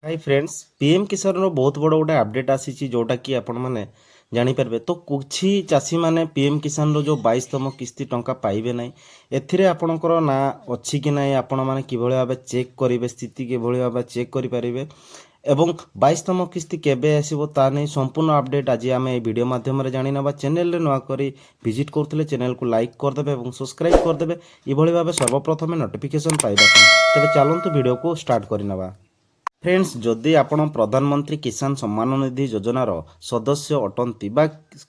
Hi friends, PM किसान रो बहुत बड़ गोटे अपडेट आसी जोटा कि आपण माने जानी पारबे। तो कुछ चाषी माने पीएम किसान रो जो 22तम किस्ती टंका पाइबे नै। एथिरे आपणकर ना अछि कि नै, आपण माने किभଳି भाबे चेक करिवे, स्थिति किभଳି भाबे चेक करि परिबे एवं 22तम किस्ती केबे आसीबो ता नै संपूर्ण अपडेट आज आमे ए वीडियो माध्यम रे जानि नबा। चैनल रे नवा करी विजिट करथले चैनल को लाइक कर देबे एवं सब्सक्राइब कर देबे इभଳି भाबे सर्वप्रथमे नोटिफिकेशन पाइबा। तबे चलंतु वीडियो को स्टार्ट करि नबा। फ्रेंड्स, जदि आपण प्रधानमंत्री किसान सम्मान निधि योजनार सदस्य अटंती बा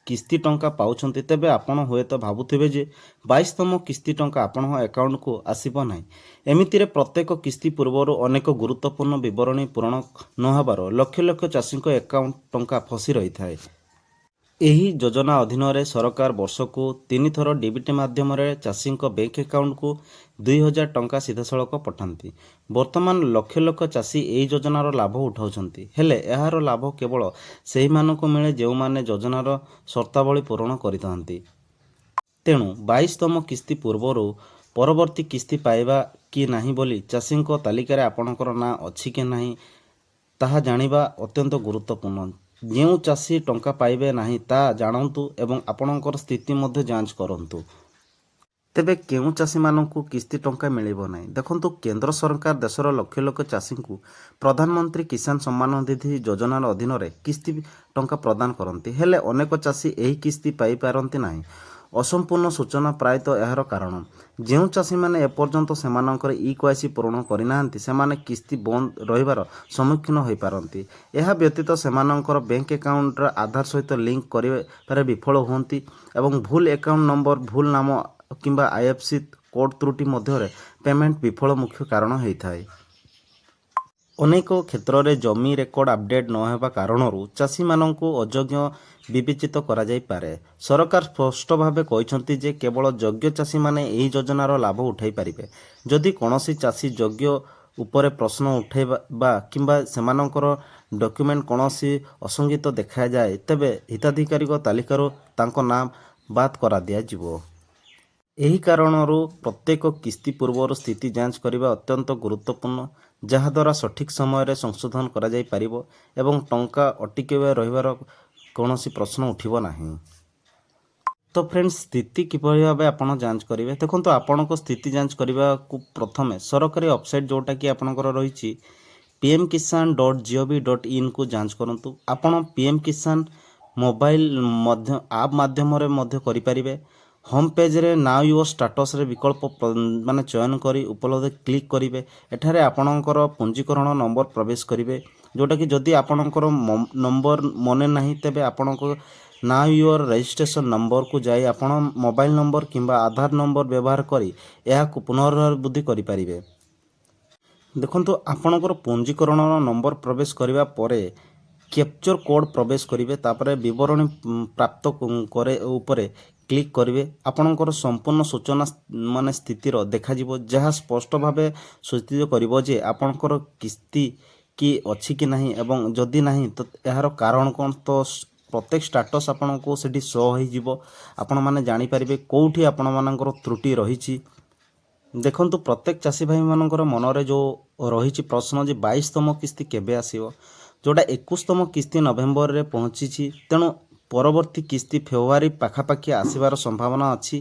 किस्ती टंका पाउछंती, तेबे आपण हुएत भाबुथिबे जे 22तम किस्ती टंका आपण अकाउंट को आसीबो नाही। एमितिरे प्रत्येक किस्ती पूर्वरु अनेक गुरुत्वपूर्ण विवरणी पूरण न हेबार लक्ष लक्ष चाषीक अकाउंट टंका फसी रही थाए। ଏହି ଯୋଜନା ଅଧୀନରେ ସରକାର ବର୍ଷକୁ 3 ଥର ଡିବିଟି ମାଧ୍ୟମରେ ଚାଷୀଙ୍କ ବ୍ୟାଙ୍କ ଆକାଉଣ୍ଟକୁ 2000 ଟଙ୍କା ସିଧାସଳଖ ପଠାନ୍ତି। ବର୍ତ୍ତମାନ ଲକ୍ଷ ଲକ୍ଷ ଚାଷୀ ଏହି ଯୋଜନାର ଲାଭ ଉଠାଉଛନ୍ତି। ହେଲେ ଏହାର ଲାଭ କେବଳ ସେହିମାନଙ୍କୁ ମିଳେ ଯେଉଁମାନେ ଯୋଜନାର ସର୍ତ୍ତାବଳୀ ପୂରଣ କରିଥାନ୍ତି। ତେଣୁ 22ତମ କିସ୍ତି ପୂର୍ବରୁ ପରବର୍ତ୍ତୀ କିସ୍ତି ପାଇବା କି ନାହିଁ ବୋଲି ଚାଷୀଙ୍କ ତାଲିକାରେ ଆପଣଙ୍କର ନାଁ ଅଛି କି ନାହିଁ ତାହା ଜାଣିବା ଅତ୍ୟନ୍ତ ଗୁରୁତ୍ୱପୂର୍ଣ୍ଣ। ଯେଉଁ ଚାଷୀ ଟଙ୍କା ପାଇବେ ନାହିଁ ତାହା ଜାଣନ୍ତୁ ଏବଂ ଆପଣଙ୍କର ସ୍ଥିତି ମଧ୍ୟ ଯାଞ୍ଚ କରନ୍ତୁ। ତେବେ କେଉଁ ଚାଷୀମାନଙ୍କୁ କିସ୍ତି ଟଙ୍କା ମିଳିବ ନାହିଁ? ଦେଖନ୍ତୁ, କେନ୍ଦ୍ର ସରକାର ଦେଶର ଲକ୍ଷ ଲକ୍ଷ ଚାଷୀଙ୍କୁ ପ୍ରଧାନମନ୍ତ୍ରୀ କିସାନ ସମ୍ମାନ ନିଧି ଯୋଜନାର ଅଧୀନରେ କିସ୍ତି ଟଙ୍କା ପ୍ରଦାନ କରନ୍ତି। ହେଲେ ଅନେକ ଚାଷୀ ଏହି କିସ୍ତି ପାଇପାରନ୍ତି ନାହିଁ। ଅସମ୍ପୂର୍ଣ୍ଣ ସୂଚନା ପ୍ରାୟତଃ ଏହାର କାରଣ। ଯେଉଁ ଚାଷୀମାନେ ଏପର୍ଯ୍ୟନ୍ତ ସେମାନଙ୍କର ଇକେୱାଇସି ପୂରଣ କରିନାହାନ୍ତି ସେମାନେ କିସ୍ତି ବନ୍ଦ ରହିବାର ସମ୍ମୁଖୀନ ହୋଇପାରନ୍ତି। ଏହା ବ୍ୟତୀତ ସେମାନଙ୍କର ବ୍ୟାଙ୍କ ଆକାଉଣ୍ଟର ଆଧାର ସହିତ ଲିଙ୍କ କରିବାରେ ବିଫଳ ହୁଅନ୍ତି ଏବଂ ଭୁଲ ଆକାଉଣ୍ଟ ନମ୍ବର, ଭୁଲ ନାମ କିମ୍ବା ଆଇଏଫ୍ଏସସି କୋଡ୍ ତ୍ରୁଟି ମଧ୍ୟରେ ପେମେଣ୍ଟ ବିଫଳ ମୁଖ୍ୟ କାରଣ ହୋଇଥାଏ। ଅନେକ କ୍ଷେତ୍ରରେ ଜମି ରେକର୍ଡ ଆପଡେଟ୍ ନ ହେବା କାରଣରୁ ଚାଷୀମାନଙ୍କୁ ଅଯୋଗ୍ୟ ବିବେଚିତ କରାଯାଇପାରେ। ସରକାର ସ୍ପଷ୍ଟ ଭାବେ କହିଛନ୍ତି ଯେ କେବଳ ଯୋଗ୍ୟ ଚାଷୀମାନେ ଏହି ଯୋଜନାର ଲାଭ ଉଠାଇ ପାରିବେ। ଯଦି କୌଣସି ଚାଷୀ ଯୋଗ୍ୟ ଉପରେ ପ୍ରଶ୍ନ ଉଠାଇବା କିମ୍ବା ସେମାନଙ୍କର ଡକ୍ୟୁମେଣ୍ଟ କୌଣସି ଅସଙ୍ଗତ ଦେଖାଯାଏ, ତେବେ ହିତାଧିକାରୀଙ୍କ ତାଲିକାରୁ ତାଙ୍କ ନାମ ବାଦ କରାଦିଆଯିବ। ଏହି କାରଣରୁ ପ୍ରତ୍ୟେକ କିସ୍ତି ପୂର୍ବରୁ ସ୍ଥିତି ଯାଞ୍ଚ କରିବା ଅତ୍ୟନ୍ତ ଗୁରୁତ୍ୱପୂର୍ଣ୍ଣ, ଯାହାଦ୍ୱାରା ସଠିକ୍ ସମୟରେ ସଂଶୋଧନ କରାଯାଇପାରିବ ଏବଂ ଟଙ୍କା ଅଟକି ରହିବାର କୌଣସି ପ୍ରଶ୍ନ ଉଠିବ ନାହିଁ। ତ ଫ୍ରେଣ୍ଡସ୍, ସ୍ଥିତି କିଭଳି ଭାବେ ଆପଣ ଯାଞ୍ଚ କରିବେ? ଦେଖନ୍ତୁ, ଆପଣଙ୍କ ସ୍ଥିତି ଯାଞ୍ଚ କରିବାକୁ ପ୍ରଥମେ ସରକାରୀ ୱେବସାଇଟ୍ ଯେଉଁଟାକି ଆପଣଙ୍କର ରହିଛି pmkisan.gov.in କୁ ଯାଞ୍ଚ କରନ୍ତୁ। ଆପଣ ପିଏମ୍ କିସାନ ମୋବାଇଲ ଆପ୍ ମାଧ୍ୟମରେ ମଧ୍ୟ କରିପାରିବେ। ହୋମ୍ ପେଜ୍ରେ ନାଓ ୟୁଅର୍ ଷ୍ଟାଟସ୍ରେ ବିକଳ୍ପ ଚୟନ କରି ଉପଲବ୍ଧ କ୍ଲିକ୍ କରିବେ। ଏଠାରେ ଆପଣଙ୍କର ପଞ୍ଜୀକରଣ ନମ୍ବର ପ୍ରବେଶ କରିବେ, ଯେଉଁଟାକି ଯଦି ଆପଣଙ୍କର ନମ୍ବର ମନେ ନାହିଁ ତେବେ ଆପଣଙ୍କ ନାଓ ୟୁଅର୍ ରେଜିଷ୍ଟ୍ରେସନ ନମ୍ବରକୁ ଯାଇ ଆପଣ ମୋବାଇଲ ନମ୍ବର କିମ୍ବା ଆଧାର ନମ୍ବର ବ୍ୟବହାର କରି ଏହାକୁ ପୁନରାବୃତ୍ତି କରିପାରିବେ। ଦେଖନ୍ତୁ, ଆପଣଙ୍କର ପଞ୍ଜୀକରଣର ନମ୍ବର ପ୍ରବେଶ କରିବା ପରେ କ୍ୟାପଚର କୋଡ୍ ପ୍ରବେଶ କରିବେ। ତାପରେ ବିବରଣୀ ପ୍ରାପ୍ତ ଉପରେ କ୍ଲିକ୍ କରିବେ। ଆପଣଙ୍କର ସମ୍ପୂର୍ଣ୍ଣ ସୂଚନା ସ୍ଥିତିର ଦେଖାଯିବ, ଯାହା ସ୍ପଷ୍ଟ ଭାବେ ସୂଚିତ କରିବ ଯେ ଆପଣଙ୍କର କିସ୍ତି କି ଅଛି କି ନାହିଁ ଏବଂ ଯଦି ନାହିଁ ତ ଏହାର କାରଣ କ'ଣ। ତ ପ୍ରତ୍ୟେକ ଷ୍ଟାଟସ୍ ଆପଣଙ୍କୁ ସେଠି ଶୋ ହୋଇଯିବ। ଆପଣମାନେ ଜାଣିପାରିବେ କେଉଁଠି ଆପଣମାନଙ୍କର ତ୍ରୁଟି ରହିଛି। ଦେଖନ୍ତୁ, ପ୍ରତ୍ୟେକ ଚାଷୀ ଭାଇମାନଙ୍କର ମନରେ ଯେଉଁ ରହିଛି ପ୍ରଶ୍ନ ଯେ 22ତମ କିସ୍ତି କେବେ ଆସିବ, ଯେଉଁଟା 21ତମ କିସ୍ତି ନଭେମ୍ବରରେ ପହଞ୍ଚିଛି। ତେଣୁ ପରବର୍ତ୍ତୀ କିସ୍ତି ଫେବୃଆରୀ ପାଖାପାଖି ଆସିବାର ସମ୍ଭାବନା ଅଛି।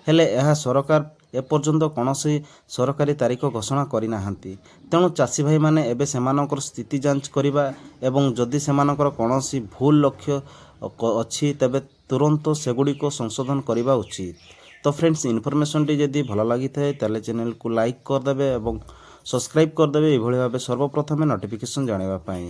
ହେଲେ ଏହା ସରକାର ଏପର୍ଯ୍ୟନ୍ତ କୌଣସି ସରକାରୀ ତାରିଖ ଘୋଷଣା କରିନାହାନ୍ତି। ତେଣୁ ଚାଷୀ ଭାଇମାନେ ଏବେ ସେମାନଙ୍କର ସ୍ଥିତି ଯାଞ୍ଚ କରିବା ଏବଂ ଯଦି ସେମାନଙ୍କର କୌଣସି ଭୁଲ ଲକ୍ଷ୍ୟ ଅଛି ତେବେ ତୁରନ୍ତ ସେଗୁଡ଼ିକ ସଂଶୋଧନ କରିବା ଉଚିତ। ତ ଫ୍ରେଣ୍ଡସ୍, ଇନଫର୍ମେସନଟି ଯଦି ଭଲ ଲାଗିଥାଏ ତାହେଲେ ଚ୍ୟାନେଲକୁ ଲାଇକ୍ କରିଦେବେ ଏବଂ ସବସ୍କ୍ରାଇବ୍ କରିଦେବେ ଏଭଳି ଭାବେ ସର୍ବପ୍ରଥମେ ନୋଟିଫିକେସନ୍ ଜାଣିବା ପାଇଁ।